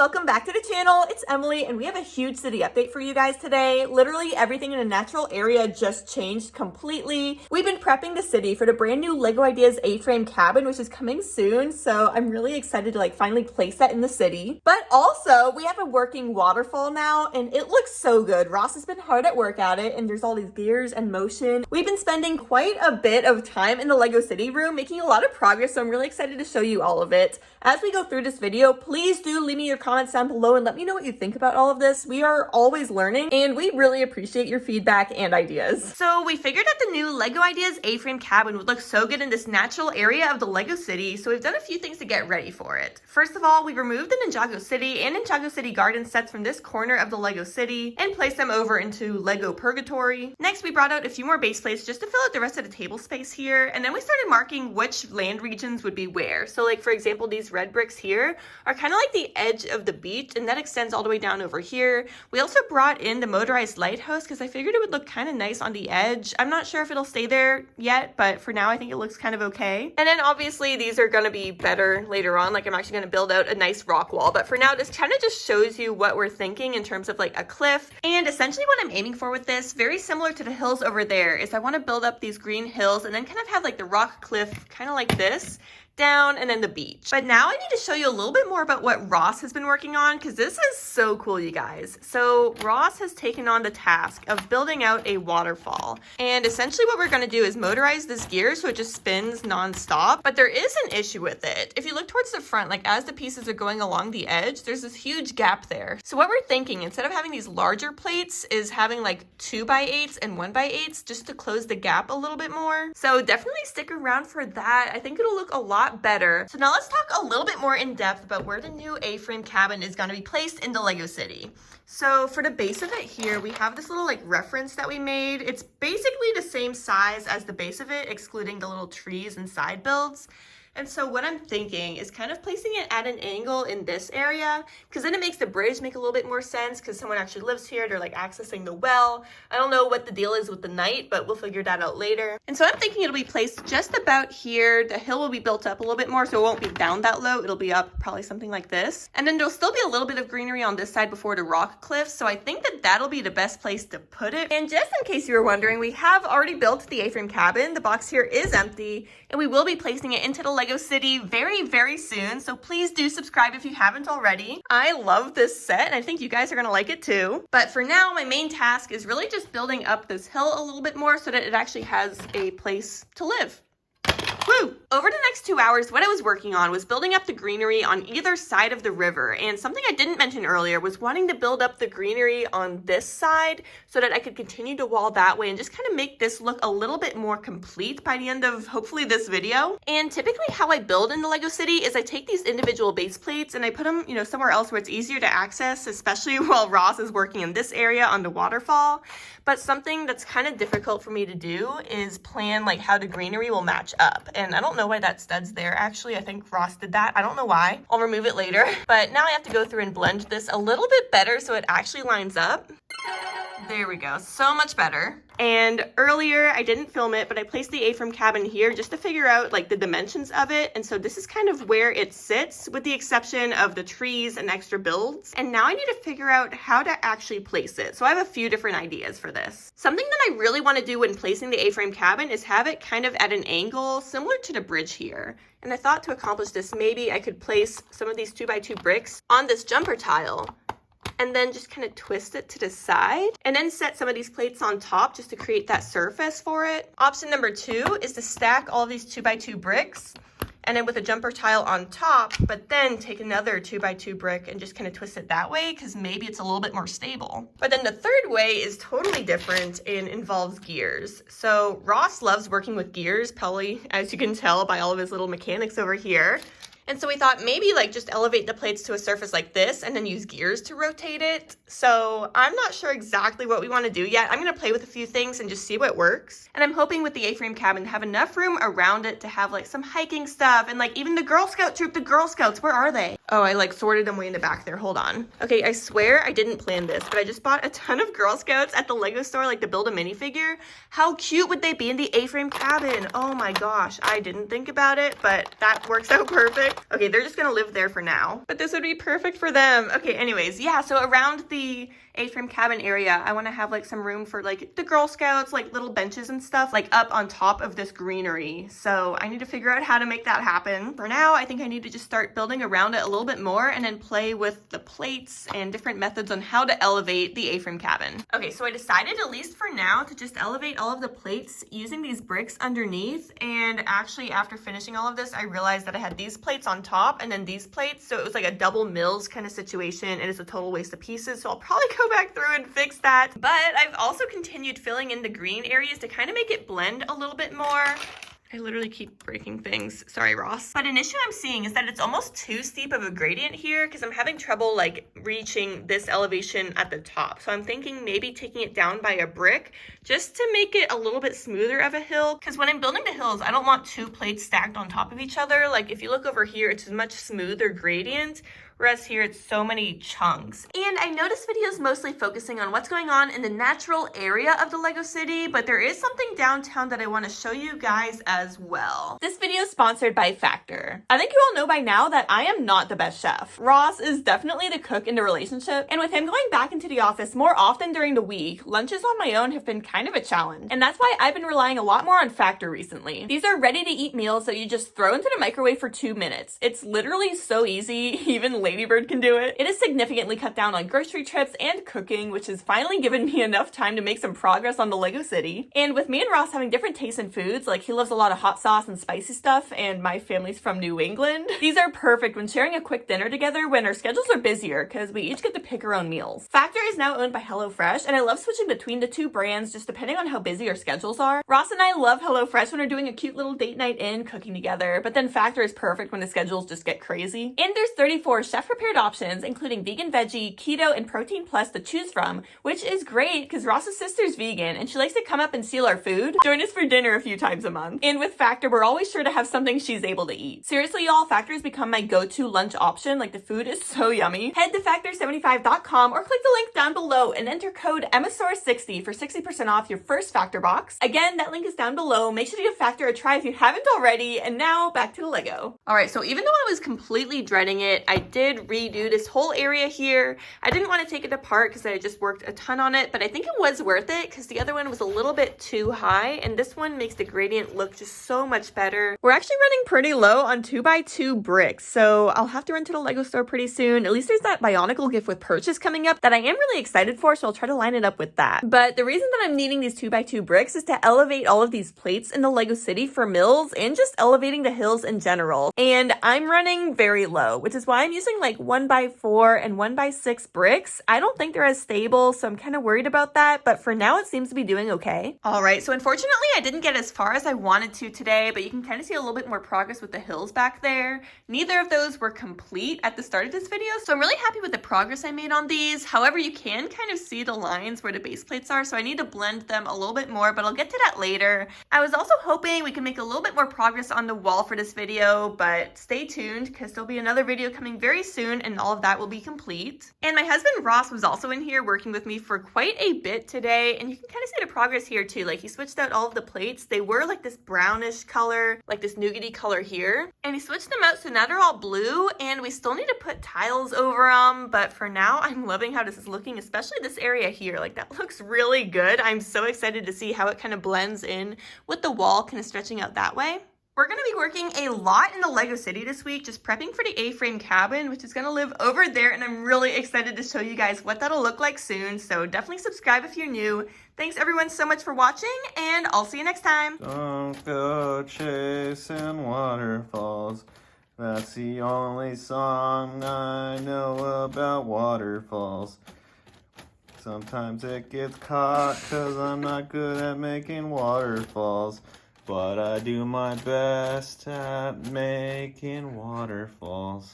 welcome back to the channel. It's Emily and we have a huge city update for you guys today. Literally everything in a natural area just changed completely. We've been prepping the city for the brand new LEGO Ideas AFrame cabin, which is coming soon, so I'm really excited to finally place that in the city. But also we have a working waterfall now and it looks so good. Ross has been hard at work at it and there's all these gears and motion. We've been spending quite a bit of time in the LEGO City room making a lot of progress, so I'm really excited to show you all of it. As we go through this video, please do leave me your comments down below and let me know what you think about all of this. We are always learning and we really appreciate your feedback and ideas. So we figured that the new LEGO Ideas AFrame cabin would look so good in this natural area of the LEGO City, so we've done a few things to get ready for it. First of all, we removed the Ninjago City and Ninjago City Garden sets from this corner of the LEGO City and placed them over into LEGO Purgatory. Next, we brought out a few more base plates just to fill out the rest of the table space here, and then we started marking which land regions would be where. So like, for example, these red bricks here are kind of like the edge of the beach, and that extends all the way down over here. We also brought in the motorized lighthouse because I figured it would look kind of nice on the edge. I'm not sure if it'll stay there yet, but for now I think it looks kind of okay. And then obviously these are going to be better later on. Like, I'm actually going to build out a nice rock wall, but for now this kind of just shows you what we're thinking in terms of like a cliff. And essentially what I'm aiming for with this, very similar to the hills over there, is I want to build up these green hills and then kind of have like the rock cliff kind of like this down and then the beach. But now I need to show you a little bit more about what Ross has been working on, because this is so cool, you guys. So Ross has taken on the task of building out a waterfall, and essentially what we're going to do is motorize this gear so it just spins non-stop. But there is an issue with it. If you look towards the front, like as the pieces are going along the edge, there's this huge gap there. So what we're thinking, instead of having these larger plates, is having like 2x8s and 1x8s just to close the gap a little bit more. So definitely stick around for that. I think it'll look a lot better. So now let's talk a little bit more in depth about where the new AFrame cabin is going to be placed in the LEGO City. So for the base of it here, we have this little like reference that we made. It's basically the same size as the base of it, excluding the little trees and side builds. And so what I'm thinking is kind of placing it at an angle in this area, because then it makes the bridge make a little bit more sense, because someone actually lives here. They're like accessing the well. I don't know what the deal is with the night, but we'll figure that out later. And so I'm thinking it'll be placed just about here. The hill will be built up a little bit more, so it won't be down that low. It'll be up probably something like this. And then there'll still be a little bit of greenery on this side before the rock cliff. So I think that that'll be the best place to put it. And just in case you were wondering, we have already built the AFrame cabin. The box here is empty, and we will be placing it into the LEGO City very, very soon. So please do subscribe if you haven't already. I love this set and I think you guys are gonna like it too. But for now, my main task is really just building up this hill a little bit more so that it actually has a place to live. Woo! Over the next 2 hours, what I was working on was building up the greenery on either side of the river. And something I didn't mention earlier was wanting to build up the greenery on this side so that I could continue to wall that way and just kind of make this look a little bit more complete by the end of hopefully this video. And typically how I build in the LEGO City is I take these individual base plates and I put them, somewhere else where it's easier to access, especially while Ross is working in this area on the waterfall. But something that's kind of difficult for me to do is plan like how the greenery will match up. And I don't know why that stud's there. Actually, I think Ross did that. I don't know why. I'll remove it later. But now I have to go through and blend this a little bit better so it actually lines up. There we go. So much better. And earlier, I didn't film it, but I placed the AFrame cabin here just to figure out like the dimensions of it. And so this is kind of where it sits, with the exception of the trees and extra builds. And now I need to figure out how to actually place it. So I have a few different ideas for this. Something that I really want to do when placing the AFrame cabin is have it kind of at an angle similar to the bridge here. And I thought to accomplish this, maybe I could place some of these 2x2 bricks on this jumper tile, and then just kind of twist it to the side and then set some of these plates on top just to create that surface for it. Option number 2 is to stack all these 2x2 bricks and then with a jumper tile on top, but then take another 2x2 brick and just kind of twist it that way, because maybe it's a little bit more stable. But then the third way is totally different and involves gears. So Ross loves working with gears, probably as you can tell by all of his little mechanics over here. And so we thought maybe like just elevate the plates to a surface like this and then use gears to rotate it. So I'm not sure exactly what we want to do yet. I'm going to play with a few things and just see what works. And I'm hoping with the AFrame cabin to have enough room around it to have like some hiking stuff and like even the Girl Scout troop, the Girl Scouts, where are they? Oh, I like sorted them way in the back there. Hold on. Okay, I swear I didn't plan this, but I just bought a ton of Girl Scouts at the Lego store, like to build a minifigure. How cute would they be in the AFrame cabin? Oh my gosh, I didn't think about it, but that works out perfect. Okay, they're just gonna live there for now, but this would be perfect for them. Okay, anyways, yeah, so around the A-frame cabin area, I want to have like some room for like the Girl Scouts, like little benches and stuff, like up on top of this greenery. So I need to figure out how to make that happen. For now, I think I need to just start building around it a little bit more and then play with the plates and different methods on how to elevate the A-frame cabin. Okay, so I decided, at least for now, to just elevate all of the plates using these bricks underneath. And actually, after finishing all of this, I realized that I had these plates on top and then these plates, so it was like a double mills kind of situation, and it's a total waste of pieces. So I'll probably go back through and fix that. But I've also continued filling in the green areas to kind of make it blend a little bit more. I literally keep breaking things. Sorry, Ross. But an issue I'm seeing is that it's almost too steep of a gradient here because I'm having trouble like reaching this elevation at the top. So I'm thinking maybe taking it down by a brick just to make it a little bit smoother of a hill. Because when I'm building the hills, I don't want two plates stacked on top of each other. Like if you look over here, it's a much smoother gradient. Whereas here it's so many chunks. And I know this video is mostly focusing on what's going on in the natural area of the Lego City, but there is something downtown that I want to show you guys as well. This video is sponsored by Factor. I think you all know by now that I am not the best chef. Ross is definitely the cook in the relationship, and with him going back into the office more often during the week, lunches on my own have been kind of a challenge. And that's why I've been relying a lot more on Factor recently. These are ready-to-eat meals that you just throw into the microwave for 2 minutes. It's literally so easy, even Ladybird can do it. It has significantly cut down on grocery trips and cooking, which has finally given me enough time to make some progress on the Lego City. And with me and Ross having different tastes in foods, like he loves a lot of hot sauce and spicy stuff, and my family's from New England, these are perfect when sharing a quick dinner together when our schedules are busier, because we each get to pick our own meals. Factor is now owned by HelloFresh, and I love switching between the two brands just depending on how busy our schedules are. Ross and I love HelloFresh when we're doing a cute little date night in, cooking together, but then Factor is perfect when the schedules just get crazy. And there's 34 chef-prepared options, including vegan, veggie, keto, and protein plus to choose from, which is great because Ross's sister's vegan and she likes to come up and steal our food, join us for dinner a few times a month. And with Factor, we're always sure to have something she's able to eat. Seriously, y'all, Factor has become my go-to lunch option. Like, the food is so yummy. Head to factor75.com or click the link down below and enter code Emmasaurus60 for 60% off your first Factor box. Again, that link is down below. Make sure to give Factor a try if you haven't already. And now back to the Lego. All right, so even though I was completely dreading it, I did redo this whole area here. I didn't want to take it apart because I just worked a ton on it, but I think it was worth it because the other one was a little bit too high, and this one makes the gradient look just so much better. We're actually running pretty low on 2x2 bricks, so I'll have to run to the Lego store pretty soon. At least there's that Bionicle gift with purchase coming up that I am really excited for, so I'll try to line it up with that. But the reason that I'm needing these 2x2 bricks is to elevate all of these plates in the Lego City for mills and just elevating the hills in general. And I'm running very low, which is why I'm using like 1x4 and 1x6 bricks. I don't think they're as stable, so I'm kind of worried about that, but for now it seems to be doing okay. All right, so unfortunately I didn't get as far as I wanted to today, but you can kind of see a little bit more progress with the hills back there. Neither of those were complete at the start of this video, so I'm really happy with the progress I made on these. However, you can kind of see the lines where the base plates are, so I need to blend them a little bit more, but I'll get to that later. I was also hoping we could make a little bit more progress on the wall for this video, but stay tuned because there'll be another video coming very soon and all of that will be complete. And my husband Ross was also in here working with me for quite a bit today, and you can kind of see the progress here too. Like, he switched out all of the plates. They were like this brownish color, like this nougaty color here, and he switched them out so now they're all blue, and we still need to put tiles over them, but for now I'm loving how this is looking, especially this area here. Like, that looks really good. I'm so excited to see how it kind of blends in with the wall kind of stretching out that way. We're going to be working a lot in the Lego City this week, just prepping for the A-frame cabin, which is going to live over there, and I'm really excited to show you guys what that'll look like soon, so definitely subscribe if you're new. Thanks everyone so much for watching, and I'll see you next time. Don't go chasing waterfalls. That's the only song I know about waterfalls. Sometimes it gets caught because I'm not good at making waterfalls. But I do my best at making waterfalls.